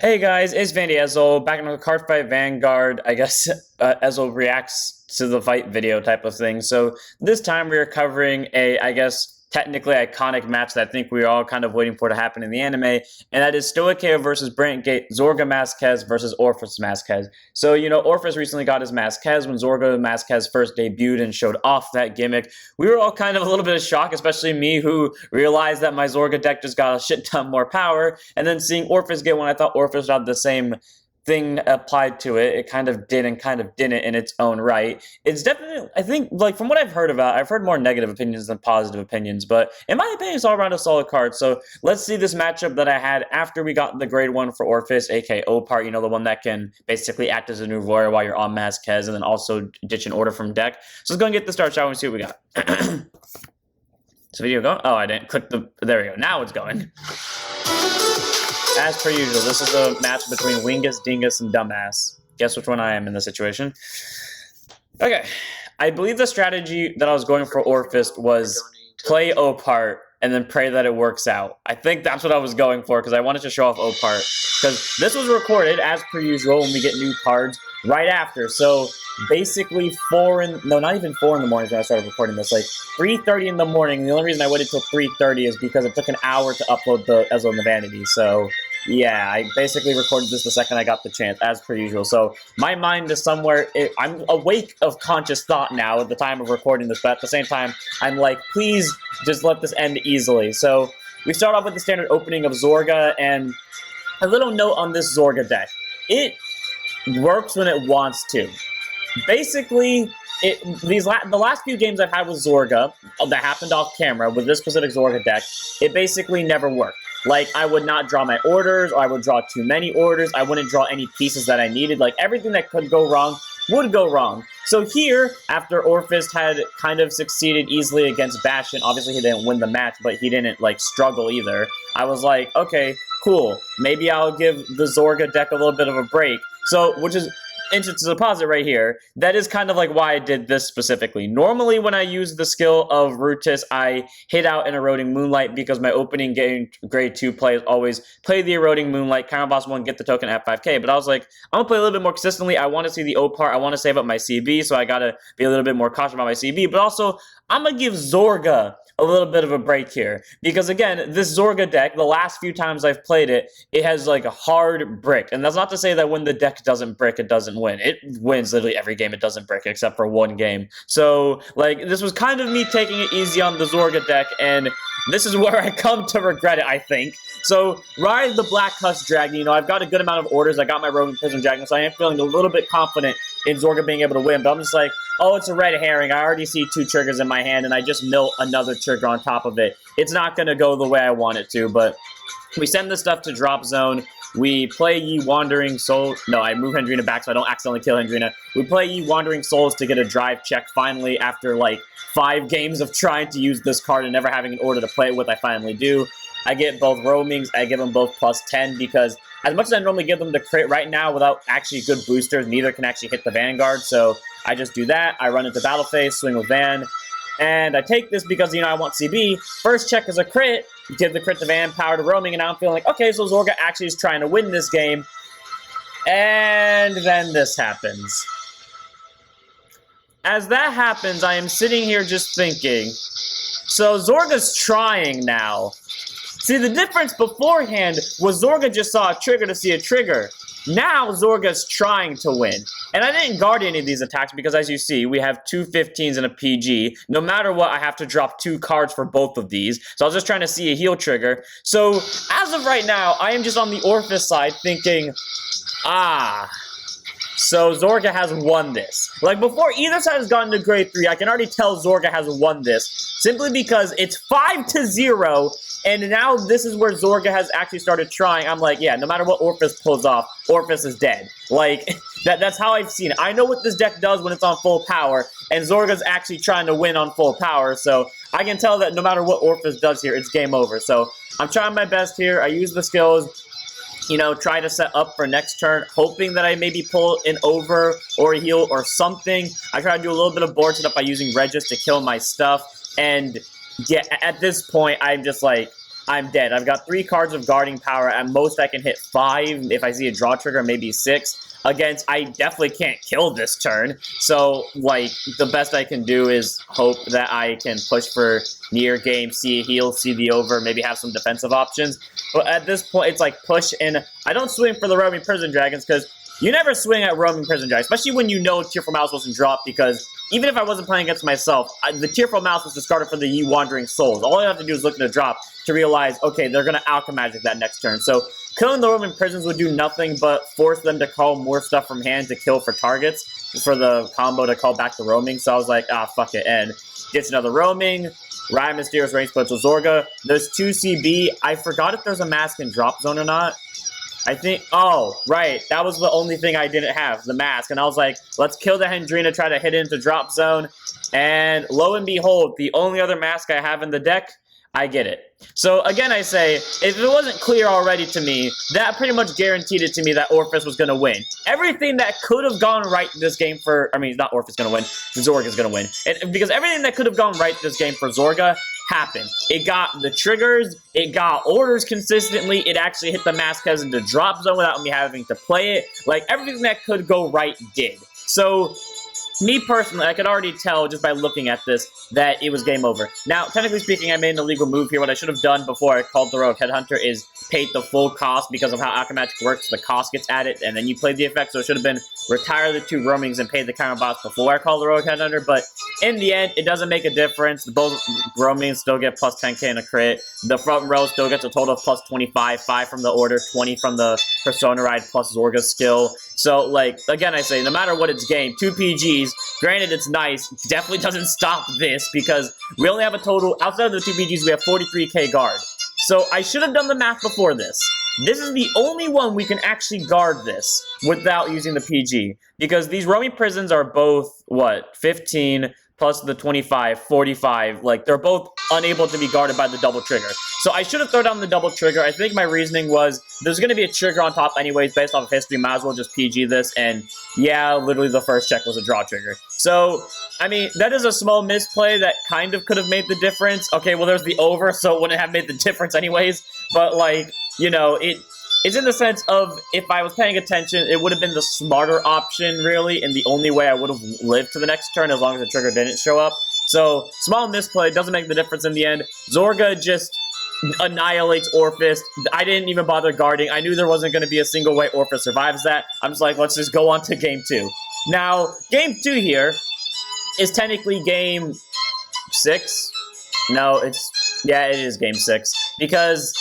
Hey guys, it's Vandy Ezel back in the card fight Vanguard. I guess Ezel reacts to the fight video type of thing. So this time we are covering I guess, technically iconic match that I think we are all kind of waiting for to happen in the anime, and that is Stoicheo versus Brent Gate, Zorga Masques versus Orfist Masques. So, Orfist recently got his Masques when Zorga Masques first debuted and showed off that gimmick. We were all kind of a little bit of shock, especially me, who realized that my Zorga deck just got a shit ton more power, and then seeing Orfist get one, I thought Orfist had the same thing applied to it. It kind of did and kind of didn't in its own right. It's definitely, I think, like from what I've heard about, I've heard more negative opinions than positive opinions, but in my opinion, it's all around a solid card. So let's see this matchup that I had after we got the grade 1 for Orfist, aka O-Part, the one that can basically act as a new warrior while you're on Masques and then also ditch an order from deck. So let's go and get the start, shall we? See what we got. Is the video going? Oh, I didn't click there we go. Now it's going. As per usual, this is a match between Wingus, Dingus, and Dumbass. Guess which one I am in this situation. Okay. I believe the strategy that I was going for Orfist was play O-Part and then pray that it works out. I think that's what I was going for because I wanted to show off O-Part. Because this was recorded, as per usual, when we get new cards right after. So basically not even 4 in the morning when I started recording this, like 3:30 in the morning. The only reason I waited till 3:30 is because it took an hour to upload the Ezel and the Vanity. So yeah, I basically recorded this the second I got the chance, as per usual. So my mind is somewhere, I'm awake of conscious thought now at the time of recording this, but at the same time, I'm like, please just let this end easily. So we start off with the standard opening of Zorga, and a little note on this Zorga deck. It works when it wants to. Basically, the last few games I've had with Zorga, that happened off camera, with this specific Zorga deck, it basically never worked. Like, I would not draw my orders, or I would draw too many orders, I wouldn't draw any pieces that I needed, like, everything that could go wrong would go wrong. So here, after Orfist had kind of succeeded easily against Bastion, obviously he didn't win the match, but he didn't, like, struggle either, I was like, okay, cool, maybe I'll give the Zorga deck a little bit of a break. So, which is interest to deposit right here. That is kind of like why I did this specifically. Normally, when I use the skill of Rutus, I hit out an Eroding Moonlight because my opening game grade 2 play is always play the Eroding Moonlight, counter boss 1, get the token at 5k. But I was like, I'm gonna play a little bit more consistently. I want to see the O-Part. I want to save up my CB, so I gotta be a little bit more cautious about my CB. But also, I'm gonna give Zorga a little bit of a break here. Because again, this Zorga deck, the last few times I've played it, it has like a hard brick. And that's not to say that when the deck doesn't brick, it doesn't win. It wins literally every game it doesn't brick, except for one game. So, like, this was kind of me taking it easy on the Zorga deck, and this is where I come to regret it, I think. So, ride the Black Husk Dragon. I've got a good amount of orders. I got my Roman Prism Dragon, so I am feeling a little bit confident in Zorga being able to win. But I'm just like, oh, it's a red herring. I already see 2 triggers in my hand, and I just mill another trigger on top of it. It's not going to go the way I want it to, but we send this stuff to drop zone. We play Ye Wandering Soul. No, I move Hendrina back so I don't accidentally kill Hendrina. We play Ye Wandering Souls to get a drive check. Finally, after like 5 games of trying to use this card and never having an order to play it with, I finally do. I get both roamings. I give them both +10 because as much as I normally give them the crit right now without actually good boosters, neither can actually hit the Vanguard. So I just do that. I run into Battle Phase, swing with Van. And I take this because, I want CB. First check is a crit. Give the crit to Van, power to roaming, and now I'm feeling like, okay, so Zorga actually is trying to win this game. And then this happens. As that happens, I am sitting here just thinking, so Zorga's trying now. See, the difference beforehand was Zorga just saw a trigger to see a trigger. Now Zorga's trying to win. And I didn't guard any of these attacks because, as you see, we have 2 15s and a PG. No matter what, I have to drop 2 cards for both of these. So I was just trying to see a heal trigger. So as of right now, I am just on the Orfist side thinking, so Zorga has won this. Like, before either side has gotten to grade 3, I can already tell Zorga has won this. Simply because it's 5-0, and now this is where Zorga has actually started trying. I'm like, yeah, no matter what Orfist pulls off, Orfist is dead. Like, that's how I've seen it. I know what this deck does when it's on full power, and Zorga's actually trying to win on full power, so I can tell that no matter what Orfist does here, it's game over. So I'm trying my best here. I use the skills. Try to set up for next turn, hoping that I maybe pull an over or a heal or something. I try to do a little bit of board setup by using Regis to kill my stuff. And yeah, at this point, I'm just like, I'm dead. I've got 3 cards of guarding power. At most, I can hit 5 if I see a draw trigger, maybe 6. Against, I definitely can't kill this turn. So, like, the best I can do is hope that I can push for near game, see a heal, see the over, maybe have some defensive options. But at this point, it's like push in. I don't swing for the roaming prison dragons because you never swing at roaming prison dragons, especially when you know Tearful Mouse wasn't dropped, because even if I wasn't playing against myself, the Tearful Mouse was discarded for the Ye Wandering Souls. All I have to do is look at the drop to realize, okay, they're going to Alchemagic that next turn. So killing the roaming prisons would do nothing but force them to call more stuff from hand to kill for targets, for the combo to call back the roaming. So I was like, ah, fuck it, and gets another roaming. Riot Mysterious Range Split to Zorga. There's 2 CB. I forgot if there's a mask in drop zone or not. I think, oh, right, that was the only thing I didn't have, the mask, and I was like, let's kill the Hendrina, try to hit into drop zone, and lo and behold, the only other mask I have in the deck, I get it. So again, I say, if it wasn't clear already to me, that pretty much guaranteed it to me that Orfist was going to win. Everything that could have gone right this game for, I mean, not Orfist going to win, Zorga is going to win. Because everything that could have gone right this game for Zorga happened. It got the triggers, it got orders consistently, it actually hit the Masques into drop zone without me having to play it. Like, everything that could go right did. So, me personally, I could already tell just by looking at this that it was game over. Now, technically speaking, I made an illegal move here. What I should have done before I called the Rogue Headhunter is paid the full cost because of how Alchemagic works. The cost gets added, and then you play the effect. So it should have been retire the 2 roamings and pay the counter boss before I call the Rogue Headhunter. But in the end, it doesn't make a difference. Both roamings still get plus 10k in a crit. The front row still gets a total of plus 25, 5 from the order, 20 from the Persona Ride plus Zorga's skill. So, like, again, I say, no matter what it's game, 2 PGs, granted it's nice, definitely doesn't stop this, because we only have a total, outside of the 2 PGs, we have 43k guard. So, I should have done the math before this. This is the only one we can actually guard this without using the PG, because these roaming prisons are both, what, 15 plus the 25, 45, like, they're both unable to be guarded by the double trigger. So I should have thrown down the double trigger. I think my reasoning was, there's going to be a trigger on top anyways, based off of history, might as well just PG this, and yeah, literally the first check was a draw trigger. So, I mean, that is a small misplay that kind of could have made the difference. Okay, well, there's the over, so it wouldn't have made the difference anyways, but, like, you know, it's in the sense of, if I was paying attention, it would have been the smarter option, really, and the only way I would have lived to the next turn as long as the trigger didn't show up. So, small misplay, doesn't make the difference in the end. Zorga just annihilates Orfist. I didn't even bother guarding. I knew there wasn't going to be a single way Orfist survives that. I'm just like, let's just go on to game 2. Now, game 2 here is technically game 6. No, it is game 6. Because,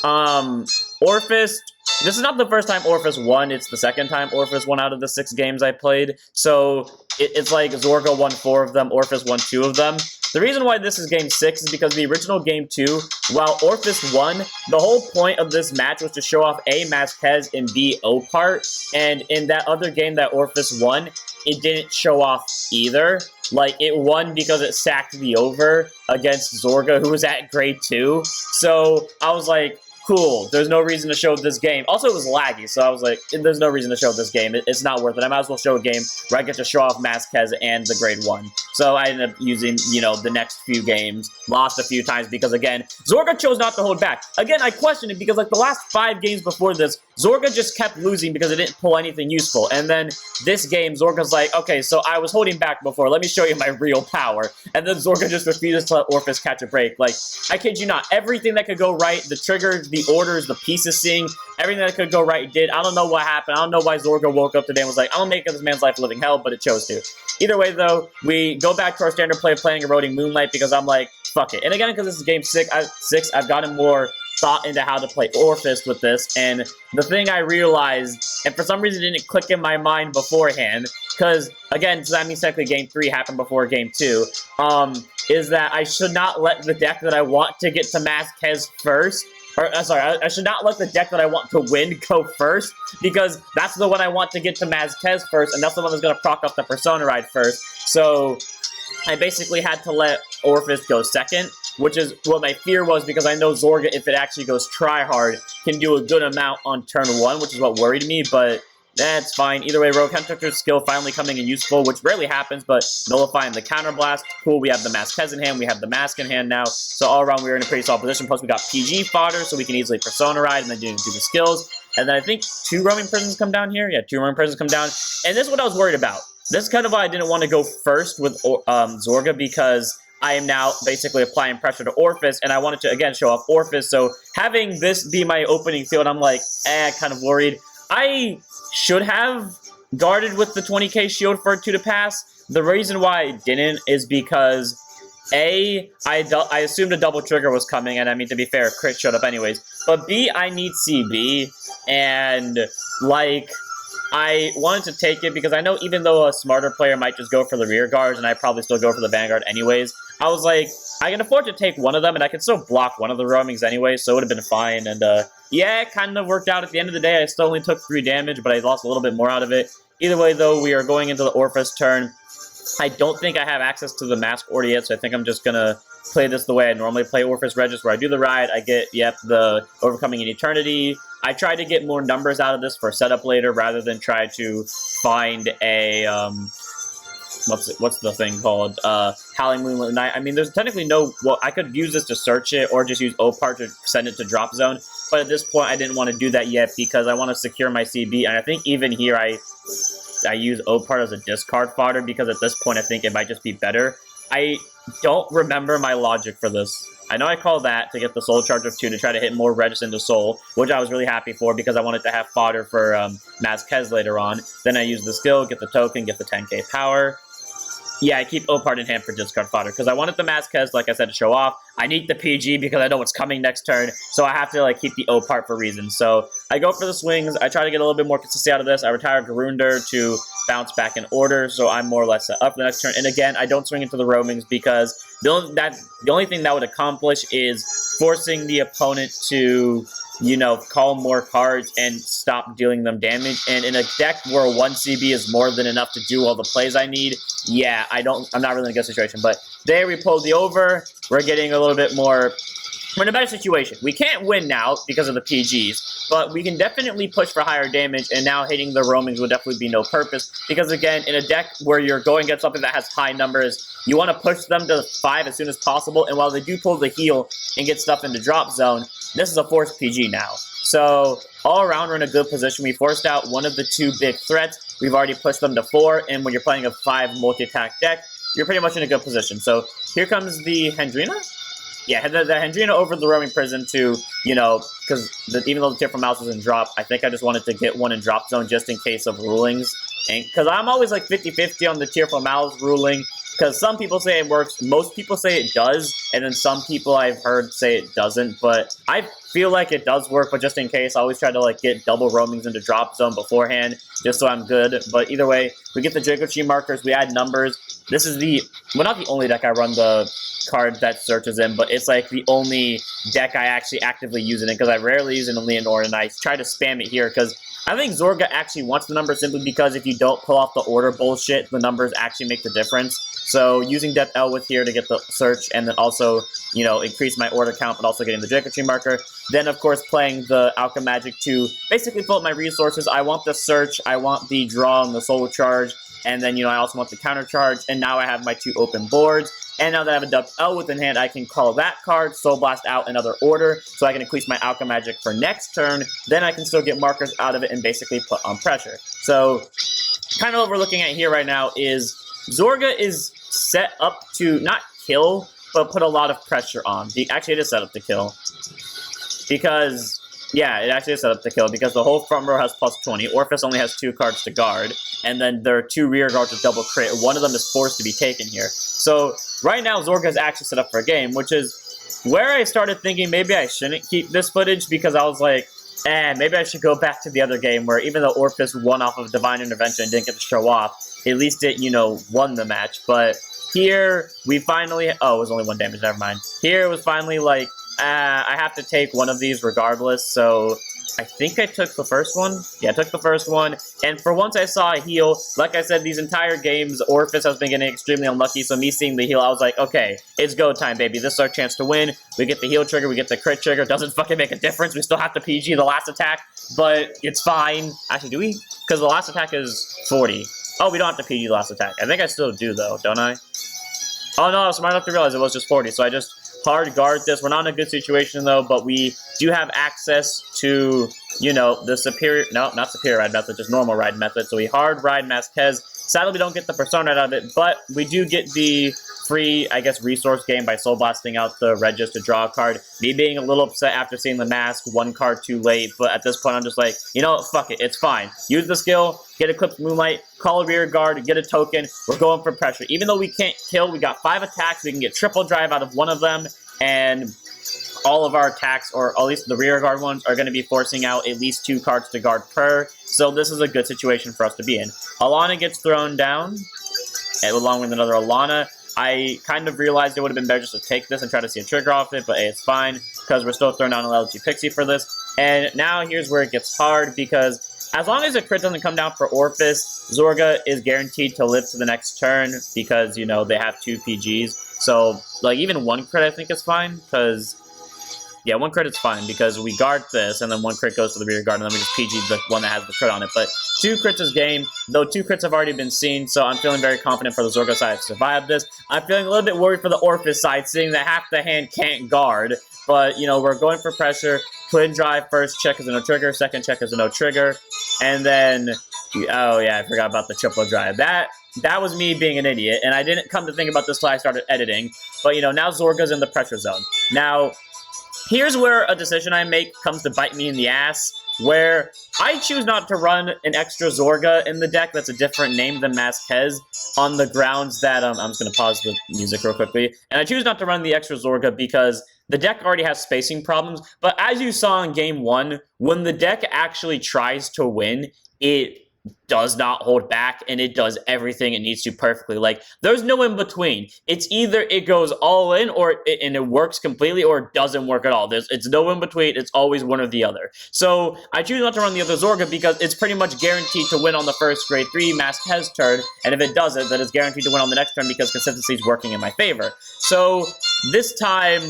Orfist, this is not the first time Orfist won, it's the second time Orfist won out of the 6 games I played. So, it's like Zorga won 4 of them, Orfist won 2 of them. The reason why this is game 6 is because the original game 2, while Orfist won, the whole point of this match was to show off A, Masques, and B, Opart. And in that other game that Orfist won, it didn't show off either. Like, it won because it sacked the over against Zorga, who was at grade 2. So, I was like, cool, there's no reason to show this game. Also, it was laggy, so I was like, there's no reason to show this game. It's not worth it. I might as well show a game where I get to show off Masques and the grade 1. So I ended up using, you know, the next few games. Lost a few times because, again, Zorga chose not to hold back. Again, I question it because, like, the last 5 games before this, Zorga just kept losing because it didn't pull anything useful. And then this game, Zorga's like, okay, so I was holding back before. Let me show you my real power. And then Zorga just refuses to let Orfist catch a break. Like, I kid you not. Everything that could go right, the triggers, the orders, the pieces seeing, everything that could go right did. I don't know what happened. I don't know why Zorga woke up today and was like, I'm gonna make this man's life a living hell, but it chose to. Either way, though, we go back to our standard play of playing Eroding Moonlight because I'm like, fuck it. And again, because this is game 6, I've gotten more thought into how to play Orfist with this, and the thing I realized, and for some reason it didn't click in my mind beforehand, because, again, so that means technically game 3 happened before game 2, is that I should not let the deck that I want to get to Masques first, or, sorry, I should not let the deck that I want to win go first, because that's the one I want to get to Masques first, and that's the one that's going to proc up the Persona Ride first. So I basically had to let Orfist go second, which is what my fear was, because I know Zorga, if it actually goes try-hard, can do a good amount on turn 1, which is what worried me, but That's fine. Either way, Rogue Hunter's skill finally coming in useful, which rarely happens, but nullifying the counterblast. Cool, we have the Masques in hand. We have the Mask in hand now. So all around, we're in a pretty solid position. Plus, we got PG fodder, so we can easily Persona Ride and then do the skills. And then I think 2 roaming prisons come down here. Yeah, 2 roaming prisons come down. And this is what I was worried about. This is kind of why I didn't want to go first with Zorga, because I am now basically applying pressure to Orfist, and I wanted to, again, show off Orfist. So having this be my opening field, I'm like, kind of worried. I should have guarded with the 20k shield for 2 to pass. The reason why I didn't is because A, I assumed a double trigger was coming, and I mean, to be fair, crit showed up anyways. But B, I need CB, and, like, I wanted to take it because I know even though a smarter player might just go for the rear guards, and I probably still go for the vanguard anyways, I was like, I can afford to take one of them, and I can still block one of the roamings anyway, so it would have been fine. And, yeah, it kind of worked out. At the end of the day, I still only took 3 damage, but I lost a little bit more out of it. Either way, though, we are going into the Orfist turn. I don't think I have access to the Mask order yet, so I think I'm just gonna play this the way I normally play Orfist Regis, where I do the ride, I get, the Overcoming in Eternity. I try to get more numbers out of this for setup later, rather than try to find a, what's the thing called? Howling Moonlit Night. I mean, there's technically no, well, I could use this to search it, or just use Opart to send it to drop zone, but at this point, I didn't want to do that yet, because I want to secure my CB, and I think even here, I use Opart as a discard fodder, because at this point, I think it might just be better. I don't remember my logic for this. I know I call that to get the soul charge of 2 to try to hit more Regis into soul, which I was really happy for because I wanted to have fodder for Masques later on. Then I use the skill, get the token, get the 10k power. Yeah, I keep Opart in hand for discard fodder because I wanted the Masques, like I said, to show off. I need the PG because I know what's coming next turn, so I have to like keep the Opart for reasons. So I go for the swings. I try to get a little bit more consistency out of this. I retire Garunder to bounce back in order, so I'm more or less set up for the next turn. And again, I don't swing into the roamings because the only thing that would accomplish is forcing the opponent to, you know, call more cards and stop dealing them damage. And in a deck where 1 CB is more than enough to do all the plays I need, yeah, I'm not really in a good situation. But there we pulled the over. We're getting a little bit more. We're in a better situation. We can't win now because of the PGs, but we can definitely push for higher damage, and now hitting the roamings would definitely be no purpose, because again, in a deck where you're going against something that has high numbers, you want to push them to 5 as soon as possible, and while they do pull the heal and get stuff into drop zone, this is a forced PG now. So all around, we're in a good position. We forced out one of the 2 big threats. We've already pushed them to 4, and when you're playing a 5 multi-attack deck, you're pretty much in a good position. So here comes the Hendrina. Yeah, the Hendrina over the roaming prison to, you know, because even though the tier from mouse was in drop, I think I just wanted to get one in drop zone just in case of rulings. And because I'm always like 50-50 on the tier from mouse ruling, because some people say it works, most people say it does, and then some people I've heard say it doesn't, but I feel like it does work, but just in case, I always try to like get double roamings into drop zone beforehand, just so I'm good. But either way, we get the Draco Chi markers, we add numbers. This is the, well, not the only deck I run the card that searches in, but it's like the only deck I actually actively use it in, because I rarely use it in Leonore, and I try to spam it here, because I think Zorga actually wants the numbers simply because if you don't pull off the order bullshit, the numbers actually make the difference. So using Death L with here to get the search, and then also, you know, increase my order count, but also getting the Draco Tree marker. Then, of course, playing the Alchemagic to basically fill up my resources. I want the search, I want the draw and the soul charge, and then, you know, I also want the counter charge, and now I have my 2 open boards. And now that I have a Death L within hand, I can call that card, Soul Blast out another order, so I can increase my Alchemagic for next turn. Then I can still get markers out of it and basically put on pressure. So, kind of what we're looking at here right now is Zorga is set up to not kill, but put a lot of pressure on. Actually, it is set up to kill. Because, yeah, it actually is set up to kill, because the whole front row has plus 20. Orfist only has 2 cards to guard, and then there are 2 rear guards with double crit. One of them is forced to be taken here. So, right now, Zorga is actually set up for a game, which is where I started thinking maybe I shouldn't keep this footage, because I was like, maybe I should go back to the other game where even though Orfist won off of Divine Intervention and didn't get to show off, at least it, you know, won the match. But here, we finally, oh, it was only 1 damage, never mind. Here, it was finally like, I have to take one of these regardless, so I think I took the first one. Yeah, I took the first one, and for once I saw a heal. Like I said, these entire games, Orfist has been getting extremely unlucky, so me seeing the heal, I was like, okay, it's go time, baby. This is our chance to win. We get the heal trigger, we get the crit trigger. Doesn't fucking make a difference. We still have to PG the last attack, but it's fine. Actually, do we? Because the last attack is 40. Oh, we don't have to PG the last attack. I think I still do, though, don't I? Oh, no, I was smart enough to realize it was just 40, so I just hard guard this. We're not in a good situation, though, but we do have access to, you know, the superior... No, not superior ride method, just normal ride method. So we hard ride Masques. Sadly, we don't get the persona out of it, but we do get the free, I guess, resource game by soul blasting out the Regis to draw a card. Me being a little upset after seeing the mask, one card too late, but at this point I'm just like, you know, fuck it, it's fine. Use the skill, get Eclipse Moonlight, call a rear guard, get a token, we're going for pressure. Even though we can't kill, we got 5 attacks, we can get triple drive out of one of them, and all of our attacks, or at least the rear guard ones, are going to be forcing out at least 2 cards to guard per, so this is a good situation for us to be in. Alana gets thrown down, and along with another Alana. I kind of realized it would have been better just to take this and try to see a trigger off it, but hey, it's fine, because we're still throwing down an LG Pixie for this. And now here's where it gets hard, because as long as a crit doesn't come down for Orfist, Zorga is guaranteed to live to the next turn, because, you know, they have 2 PGs. So, like, even 1 crit I think is fine, because... Yeah, 1 crit is fine, because we guard this, and then 1 crit goes to the rear guard, and then we just PG the one that has the crit on it. But 2 crits is game, though 2 crits have already been seen, so I'm feeling very confident for the Zorga side to survive this. I'm feeling a little bit worried for the Orfist side, seeing that half the hand can't guard. But, you know, we're going for pressure. Twin drive, first check is a no trigger, second check is a no trigger. And then, oh yeah, I forgot about the triple drive. That was me being an idiot, and I didn't come to think about this till I started editing. But, you know, now Zorga's in the pressure zone. Now... here's where a decision I make comes to bite me in the ass, where I choose not to run an extra Zorga in the deck that's a different name than Masques on the grounds that, I'm just going to pause the music real quickly, and I choose not to run the extra Zorga because the deck already has spacing problems, but as you saw in Game 1, when the deck actually tries to win, it does not hold back, and it does everything it needs to perfectly. Like, there's no in between. It's either it goes all in, and it works completely, or it doesn't work at all. It's no in between. It's always one or the other. So I choose not to run the other Zorga because it's pretty much guaranteed to win on the first grade 3 Masques turn, and if it doesn't, then it's guaranteed to win on the next turn because consistency is working in my favor. So this time,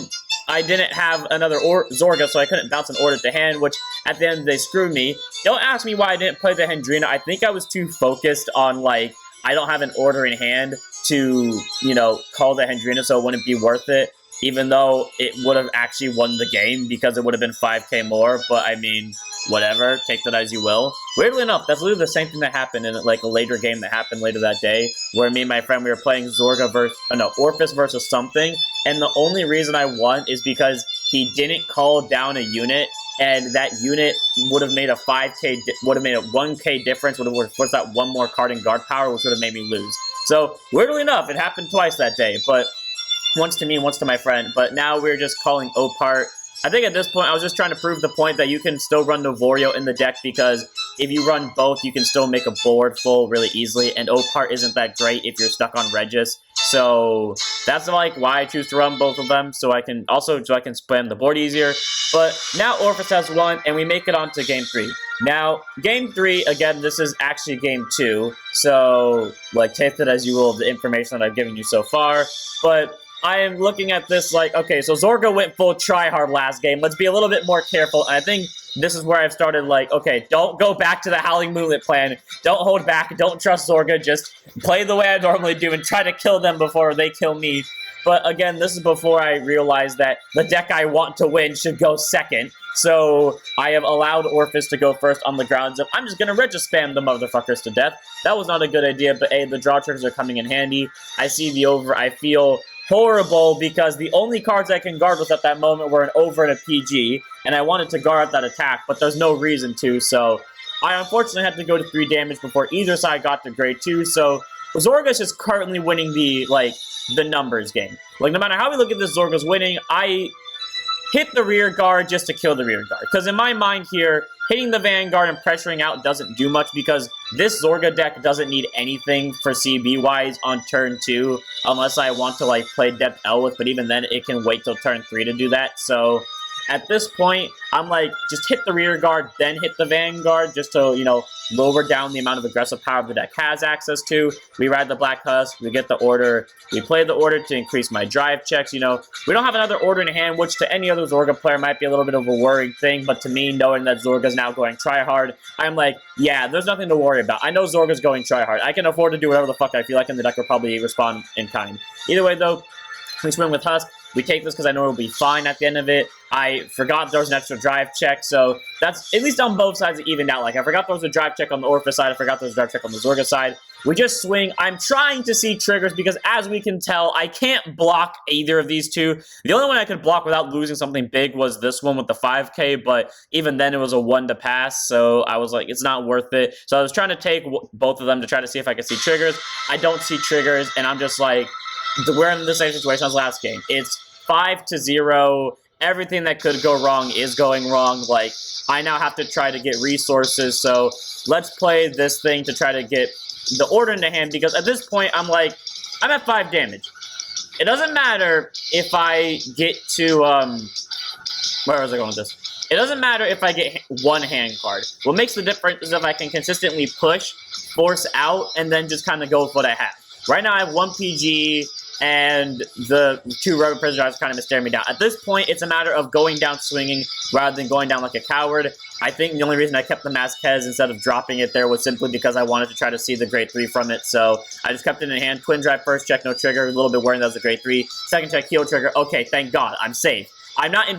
I didn't have another Zorga, so I couldn't bounce an order to hand, which at the end they screwed me. Don't ask me why I didn't play the Hendrina. I think I was too focused on, like, I don't have an order in hand to, you know, call the Hendrina, so it wouldn't be worth it, even though it would have actually won the game because it would have been 5k more, but I mean, whatever, take that as you will. Weirdly enough, that's literally the same thing that happened in, like, a later game that happened later that day, where me and my friend, we were playing Zorga versus, Orfist versus something, and the only reason I won is because he didn't call down a unit, and that unit would have made a 5k, would have made a 1k difference, would have forced out 1 more card in guard power, which would have made me lose. So, weirdly enough, it happened twice that day, but once to me, once to my friend, but now we're just calling Opart. I think at this point, I was just trying to prove the point that you can still run Novorio in the deck, because if you run both, you can still make a board full really easily, and Opart isn't that great if you're stuck on Regis. So that's like why I choose to run both of them, so I can spam the board easier. But now Orfist has won, and we make it on to Game 3. Now, Game 3, again, this is actually Game 2, so, like, take it as you will, the information that I've given you so far, but I am looking at this like, okay, so Zorga went full tryhard last game. Let's be a little bit more careful. And I think this is where I've started like, okay, don't go back to the Howling Moonlit plan. Don't hold back. Don't trust Zorga. Just play the way I normally do and try to kill them before they kill me. But again, this is before I realized that the deck I want to win should go second. So I have allowed Orfist to go first on the grounds of, I'm just going to Regis spam the motherfuckers to death. That was not a good idea, but hey, the draw triggers are coming in handy. I see the over. I feel horrible because the only cards I can guard with at that moment were an over and a PG, and I wanted to guard that attack, but there's no reason to, so I unfortunately had to go to 3 damage before either side got to grade 2, so Zorga's just currently winning the numbers game. Like, no matter how we look at this, Zorga's winning. I hit the rear guard just to kill the rear guard, because in my mind here, hitting the Vanguard and pressuring out doesn't do much because this Zorga deck doesn't need anything for CB-wise on turn 2 unless I want to, like, play Depth L with, but even then it can wait till turn 3 to do that. So At this point, I'm like, just hit the rear guard, then hit the vanguard, just to, you know, lower down the amount of aggressive power the deck has access to. We ride the Black Husk, we get the order, we play the order to increase my drive checks, you know. We don't have another order in hand, which to any other Zorga player might be a little bit of a worrying thing, but to me, knowing that Zorga's now going try-hard, I'm like, yeah, there's nothing to worry about. I know Zorga's going try-hard. I can afford to do whatever the fuck I feel like, and the deck will probably respond in kind. Either way, though, we swing with Husk. We take this because I know it'll be fine at the end of it. I forgot there was an extra drive check, so that's, at least on both sides, it evened out. Like, I forgot there was a drive check on the Orfist side, I forgot there was a drive check on the Zorga side. We just swing. I'm trying to see triggers because, as we can tell, I can't block either of these two. The only one I could block without losing something big was this one with the 5K, but even then it was a 1 to pass, so I was like, it's not worth it. So I was trying to take both of them to try to see if I could see triggers. I don't see triggers, and I'm just like, we're in the same situation as last game. It's 5-0. Everything that could go wrong is going wrong. Like, I now have to try to get resources, so let's play this thing to try to get the order into hand, because at this point, I'm like, I'm at 5 damage. It doesn't matter if I get to, where was I going with this? It doesn't matter if I get 1 hand card. What makes the difference is if I can consistently push, force out, and then just kind of go with what I have. Right now, I have 1 PG, and the 2 rubber prison drives kind of staring me down. At this point, it's a matter of going down swinging rather than going down like a coward. I think the only reason I kept the Masques instead of dropping it there was simply because I wanted to try to see the grade 3 from it, so I just kept it in hand. Twin drive first check, no trigger, a little bit worried that was a grade 3. Second check, heal trigger. Okay, thank God, I'm safe. I'm not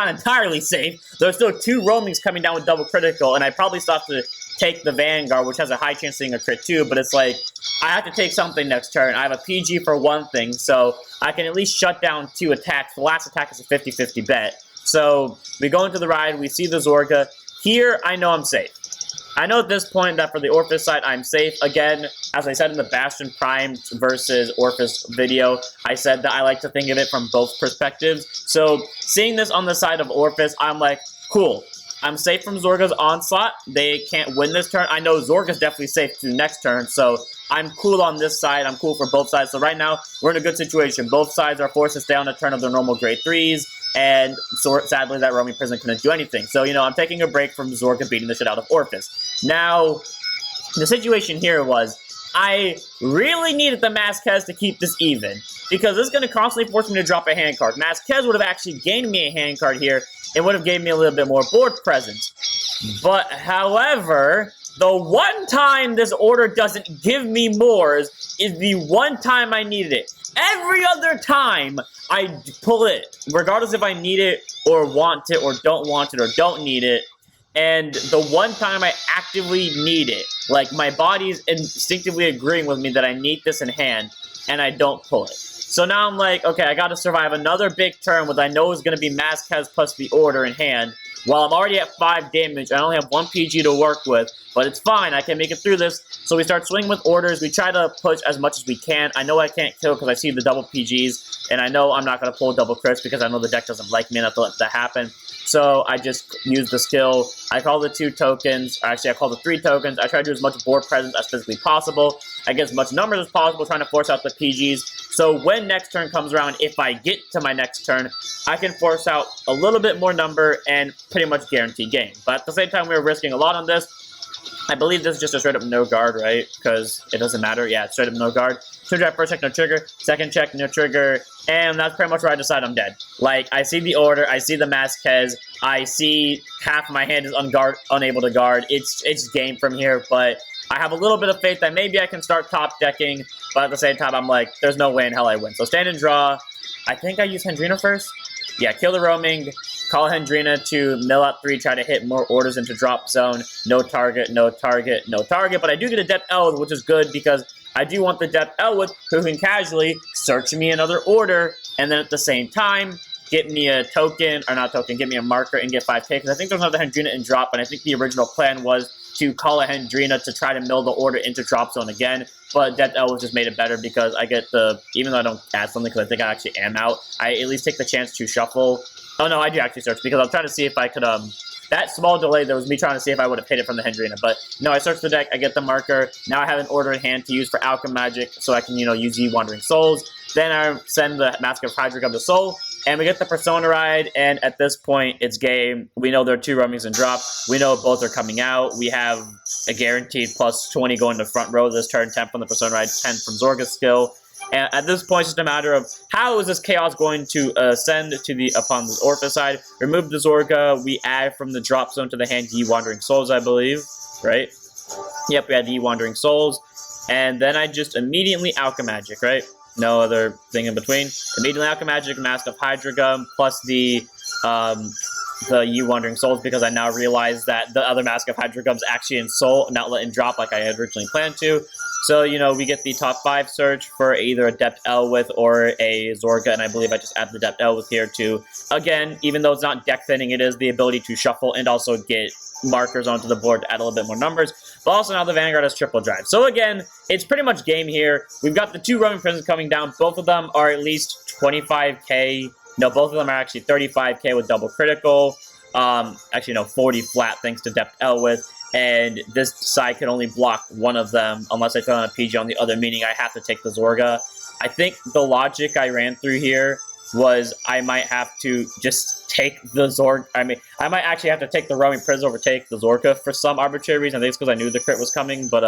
entirely safe. There's still 2 roamings coming down with double critical, and I probably still have to take the Vanguard, which has a high chance of being a crit too, but it's like, I have to take something next turn. I have a PG for one thing, so I can at least shut down 2 attacks. The last attack is a 50-50 bet. So, we go into the ride, we see the Zorga. Here, I know I'm safe. I know at this point that for the Orfist side, I'm safe. Again, as I said in the Bastion Prime versus Orfist video, I said that I like to think of it from both perspectives. So, seeing this on the side of Orfist, I'm like, cool. I'm safe from Zorga's onslaught. They can't win this turn. I know Zorga's definitely safe to next turn, so I'm cool on this side. I'm cool for both sides. So right now, we're in a good situation. Both sides are forced to stay on a turn of their normal grade 3s, and sadly, that roaming prison couldn't do anything. So, you know, I'm taking a break from Zorga beating the shit out of Orfist. Now, the situation here was, I really needed the Masques to keep this even, because this is going to constantly force me to drop a hand card. Masques would have actually gained me a hand card here. It would have gave me a little bit more board presence. But, however, the one time this order doesn't give me mores is the one time I needed it. Every other time, I pull it, regardless if I need it, or want it, or don't want it, or don't need it. And the one time I actively need it, like my body's instinctively agreeing with me that I need this in hand, and I don't pull it. So now I'm like, okay, I gotta survive another big turn with I know is gonna be Masques plus the order in hand. While I'm already at 5 damage, I only have 1 PG to work with, but it's fine, I can make it through this. So we start swinging with orders, we try to push as much as we can. I know I can't kill because I see the double PGs, and I know I'm not gonna pull double crits because I know the deck doesn't like me enough to let that happen. So I just use the skill. I call the 2 tokens, or actually I call the 3 tokens. I try to do as much board presence as physically possible. I get as much numbers as possible, trying to force out the PGs. So when next turn comes around, if I get to my next turn, I can force out a little bit more number and pretty much guarantee game. But at the same time, we were risking a lot on this. I believe this is just a straight up no guard, right? Because it doesn't matter. Yeah, it's straight up no guard. Twin drive first check, no trigger. Second check, no trigger. And that's pretty much where I decide I'm dead. Like, I see the order, I see the Masques, I see half my hand is unable to guard. It's game from here, but I have a little bit of faith that maybe I can start top decking, but at the same time, I'm like, there's no way in hell I win. So stand and draw. I think I use Hendrina first. Yeah, kill the roaming, call Hendrina to mill out 3, try to hit more orders into drop zone. No target, no target, no target. But I do get a Depth Elwood, which is good because I do want the Depth Elwood who can casually search me another order, and then at the same time, get me a token, or not token, get me a marker and get 5k, because I think there's another Hendrina in drop, and I think the original plan was to call a Hendrina to try to mill the order into drop zone again, but Depth Elwood just made it better because I get the, even though I don't add something because I think I actually am out, I at least take the chance to shuffle. Oh no, I do actually search because I'm trying to see if I could, that small delay, there was me trying to see if I would have hit it from the Hendrina, but no, I search the deck, I get the marker, now I have an order in hand to use for Alchemy Magic, so I can, you know, use Ye Wandering Souls. Then I send the Mask of Hydra Gum to Soul, and we get the Persona ride, and at this point, it's game. We know there are 2 roamings and drop. We know both are coming out. We have a guaranteed plus 20 going to front row this turn, 10 from the Persona ride, 10 from Zorga's skill. And at this point, it's just a matter of how is this Chaos going to ascend to the upon the Orfist side. Remove the Zorga. We add from the drop zone to the hand Ye Wandering Souls, I believe. Right? Yep, we had Ye Wandering Souls. And then I just immediately Alchemagic, right? No other thing in between. Immediately Alchemagic, Mask of Hydra Gum, plus the Ye Wandering Souls, because I now realize that the other Mask of Hydra Gum is actually in Soul, not letting drop like I had originally planned to. So, you know, we get the top 5 search for either a Depth Elwith or a Zorga, and I believe I just add the Depth Elwith here too. Again, even though it's not deck thinning, it is the ability to shuffle and also get markers onto the board to add a little bit more numbers. But also now the Vanguard has triple drive. So again, it's pretty much game here. We've got the 2 roaming prisons coming down. Both of them are at least 25k. No, both of them are actually 35k with double critical. Actually, no, 40 flat thanks to Depth Elwith. And this side can only block one of them unless I fill in a PG on the other, meaning I have to take the Zorga. I think the logic I ran through here was I might have to just take the Zorga. I mean, I might actually have to take the roaming prison over take the Zorga for some arbitrary reason. I think it's because I knew the crit was coming, but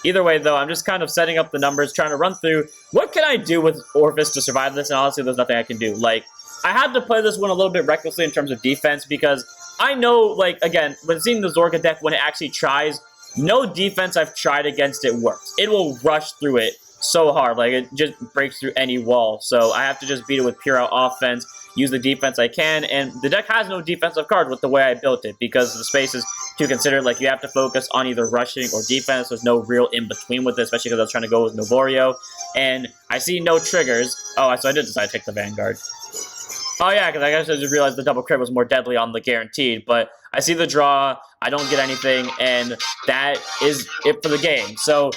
either way, though, I'm just kind of setting up the numbers, trying to run through what can I do with Orfist to survive this, and honestly, there's nothing I can do. Like, I had to play this one a little bit recklessly in terms of defense, because I know, like, again, when seeing the Zorga deck, when it actually tries, no defense I've tried against it works. It will rush through it so hard, like, it just breaks through any wall, so I have to just beat it with pure out offense, use the defense I can, and the deck has no defensive cards with the way I built it, because the space is too considered. Like, you have to focus on either rushing or defense. There's no real in-between with it, especially because I was trying to go with Novorio, and I see no triggers. Oh, so I did decide to take the Vanguard. Oh yeah, because I guess I just realized the double crit was more deadly on the guaranteed, but I see the draw, I don't get anything, and that is it for the game. So,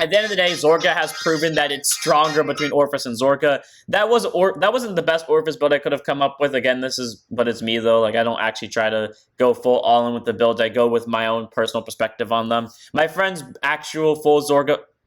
at the end of the day, Zorga has proven that it's stronger between Orfist and Zorga. That wasn't the best Orfist build I could have come up with. Again, but it's me though. Like, I don't actually try to go full all in with the builds. I go with my own personal perspective on them. My friend's actual full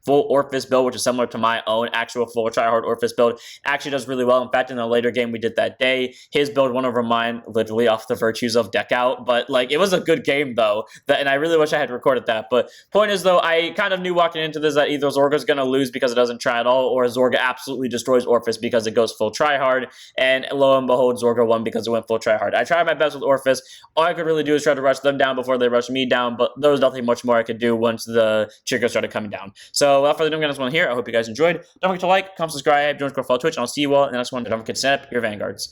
Orfist build, which is similar to my own actual full tryhard Orfist build, actually does really well. In fact, in the later game we did that day, his build won over mine, literally off the virtues of deck out. But, like, it was a good game, though, and I really wish I had recorded that. But point is, though, I kind of knew walking into this that either Zorga's going to lose because it doesn't try at all, or Zorga absolutely destroys Orfist because it goes full tryhard, and lo and behold, Zorga won because it went full tryhard. I tried my best with Orfist. All I could really do is try to rush them down before they rushed me down, but there was nothing much more I could do once the triggers started coming down. So, without further ado, I'm going to end this one here. I hope you guys enjoyed. Don't forget to like, comment, subscribe, join, follow Twitch, and I'll see you all in the next one. Don't forget to set up your Vanguards.